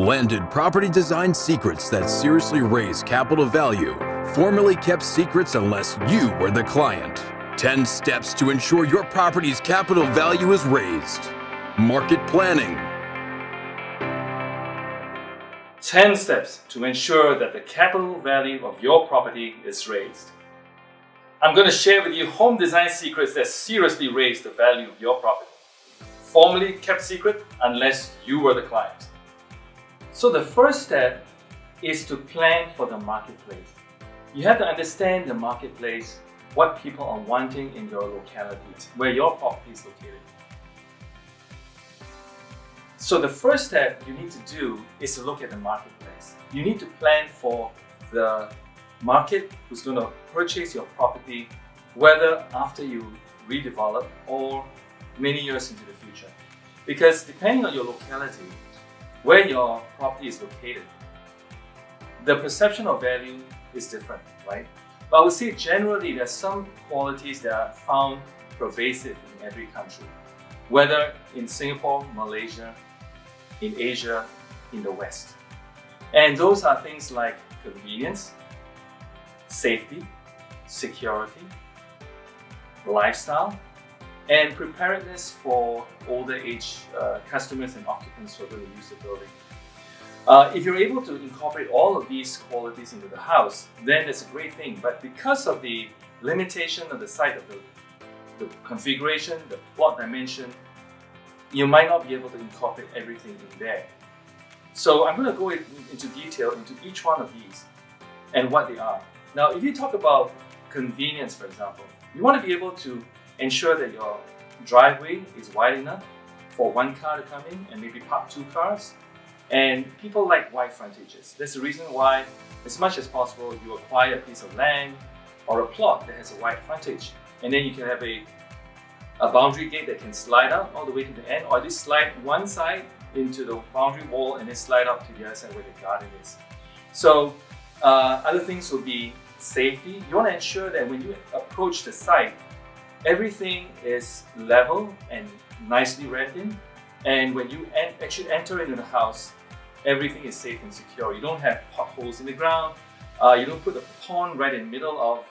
Landed property design secrets that seriously raise capital value, formerly kept secrets unless you were the client. 10 steps to ensure your property's capital value is raised. Market planning. 10 steps to ensure that the capital value of your property is raised. I'm going to share with you home design secrets that seriously raise the value of your property. Formerly kept secret unless you were the client. So the first step is to plan for the marketplace. You have to understand the marketplace, what people are wanting in your locality, where your property is located. So the first step you need to do is to look at the marketplace. You need to plan for the market who's going to purchase your property, whether after you redevelop or many years into the future. Because depending on your locality, where your property is located, the perception of value is different, right? But I would say generally there's some qualities that are found pervasive in every country, whether in Singapore, Malaysia, in Asia, in the West. And those are things like convenience, safety, security, lifestyle, and preparedness for older age customers and occupants who are going to use the building. If you're able to incorporate all of these qualities into the house, then it's a great thing. But because of the limitation of the site of the configuration, the plot dimension, you might not be able to incorporate everything in there. So I'm going to go into detail into each one of these and what they are. Now, if you talk about convenience, for example, you want to be able to ensure that your driveway is wide enough for one car to come in and maybe park two cars. And people like wide frontages. That's the reason why, as much as possible, you acquire a piece of land or a plot that has a wide frontage. And then you can have a boundary gate that can slide out all the way to the end, or at least slide one side into the boundary wall and then slide out to the other side where the garden is. So other things would be safety. You want to ensure that when you approach the site, everything is level and nicely read in. And when you actually enter into the house, everything is safe and secure. You don't have potholes in the ground. You don't put a pond right in the middle of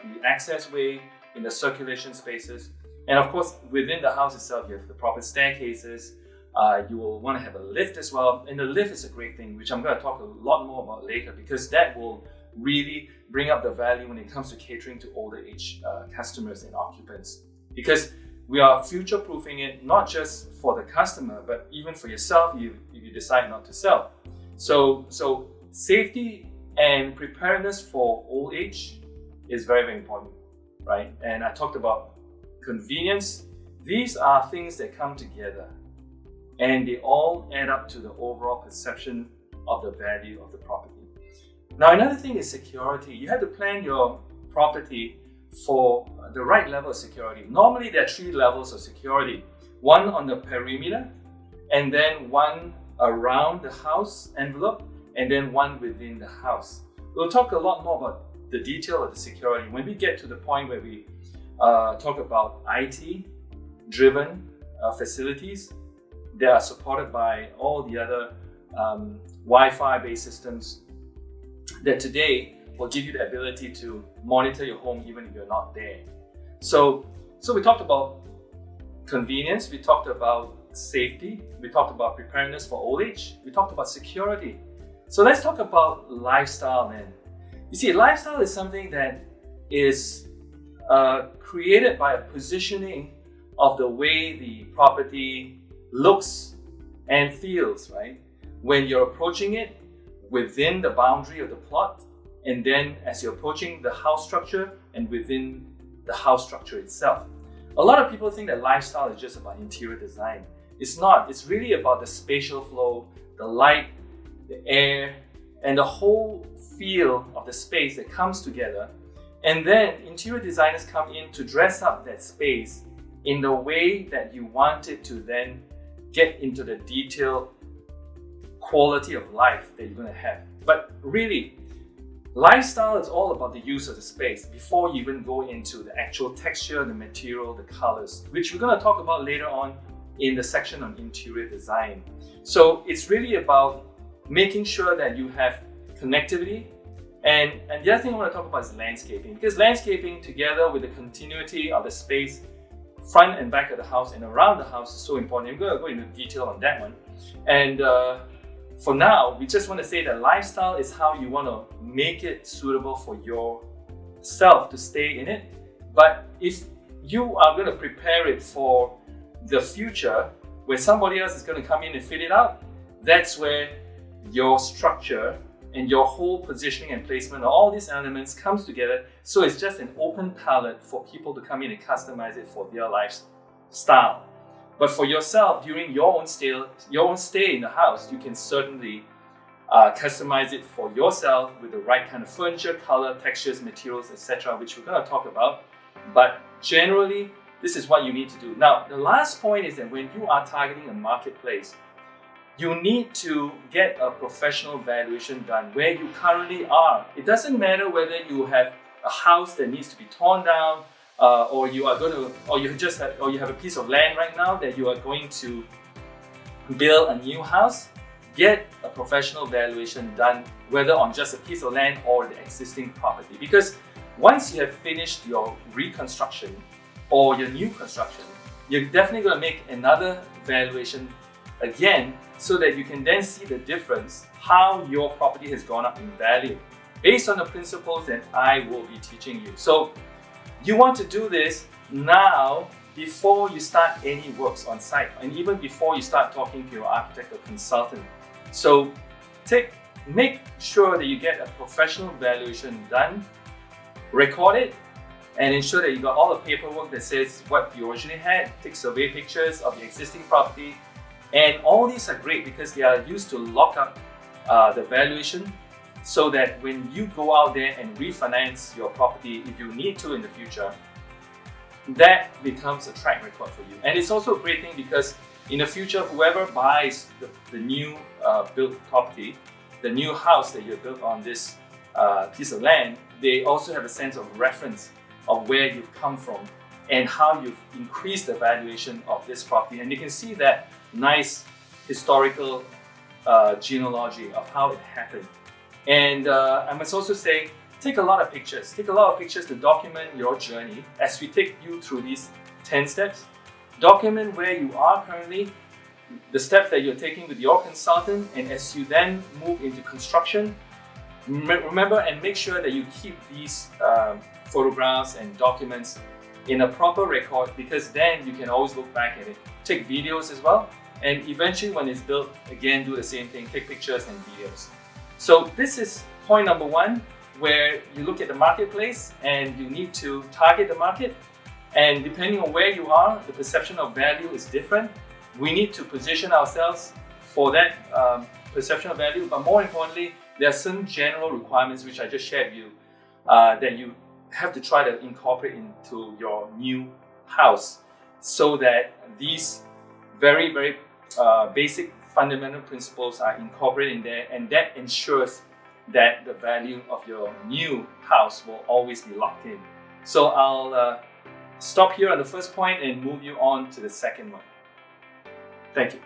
the access way in the circulation spaces. And of course, within the house itself, you have the proper staircases. You will want to have a lift as well. And the lift is a great thing, which I'm going to talk a lot more about later, because that will really bring up the value when it comes to catering to older age customers and occupants. Because we are future-proofing it, not just for the customer, but even for yourself if you decide not to sell. So safety and preparedness for old age is very, very important, right? And I talked about convenience. These are things that come together and they all add up to the overall perception of the value of the property. Now, another thing is security. You have to plan your property for the right level of security. Normally, there are 3 levels of security. One on the perimeter, and then one around the house envelope, and then one within the house. We'll talk a lot more about the detail of the security when we get to the point where we talk about IT-driven facilities that are supported by all the other Wi-Fi based systems that today will give you the ability to monitor your home even if you're not there. So we talked about convenience, we talked about safety, we talked about preparedness for old age, we talked about security. So let's talk about lifestyle then. You see, lifestyle is something that is created by a positioning of the way the property looks and feels, right? When you're approaching it within the boundary of the plot, and then as you're approaching the house structure and within the house structure itself. A lot of people think that lifestyle is just about interior design. It's not. It's really about the spatial flow, the light, the air, and the whole feel of the space that comes together. And then interior designers come in to dress up that space in the way that you want it to then get into the detailed quality of life that you're going to have. But really, lifestyle is all about the use of the space before you even go into the actual texture, the material, the colors, which we're going to talk about later on in the section on interior design. So it's really about making sure that you have connectivity. And the other thing I want to talk about is landscaping, because landscaping together with the continuity of the space front and back of the house and around the house is so important. I'm going to go into detail on that one. And for now, we just want to say that lifestyle is how you want to make it suitable for yourself to stay in it. But if you are going to prepare it for the future, where somebody else is going to come in and fit it out, that's where your structure and your whole positioning and placement of all these elements comes together. So it's just an open palette for people to come in and customize it for their lifestyle. But for yourself, during your own stay in the house, you can certainly customize it for yourself with the right kind of furniture, color, textures, materials, etc., which we're going to talk about. But generally, this is what you need to do. Now, the last point is that when you are targeting a marketplace, you need to get a professional valuation done where you currently are. It doesn't matter whether you have a house that needs to be torn down, or you have a piece of land right now that you are going to build a new house. Get a professional valuation done, whether on just a piece of land or the existing property. Because once you have finished your reconstruction or your new construction, you're definitely going to make another valuation again, so that you can then see the difference, how your property has gone up in value based on the principles that I will be teaching you. So you want to do this now before you start any works on site, and even before you start talking to your architect or consultant. So make sure that you get a professional valuation done, record it, and ensure that you got all the paperwork that says what you originally had. Take survey pictures of the existing property. And all these are great because they are used to lock up the valuation, so that when you go out there and refinance your property, if you need to in the future, that becomes a track record for you. And it's also a great thing because in the future, whoever buys the new built property, the new house that you built on this piece of land, they also have a sense of reference of where you've come from and how you've increased the valuation of this property. And you can see that nice historical genealogy of how it happened. And I must also say, take a lot of pictures. Take a lot of pictures to document your journey as we take you through these 10 steps. Document where you are currently, the steps that you're taking with your consultant, and as you then move into construction, remember and make sure that you keep these photographs and documents in a proper record, because then you can always look back at it. Take videos as well, and eventually when it's built, again, do the same thing, take pictures and videos. So this is point number one, where you look at the marketplace and you need to target the market. And depending on where you are, the perception of value is different. We need to position ourselves for that perception of value, but more importantly, there are some general requirements which I just shared with you that you have to try to incorporate into your new house, so that these very, very basic fundamental principles are incorporated in there, and that ensures that the value of your new house will always be locked in. So I'll stop here on the first point and move you on to the second one. Thank you.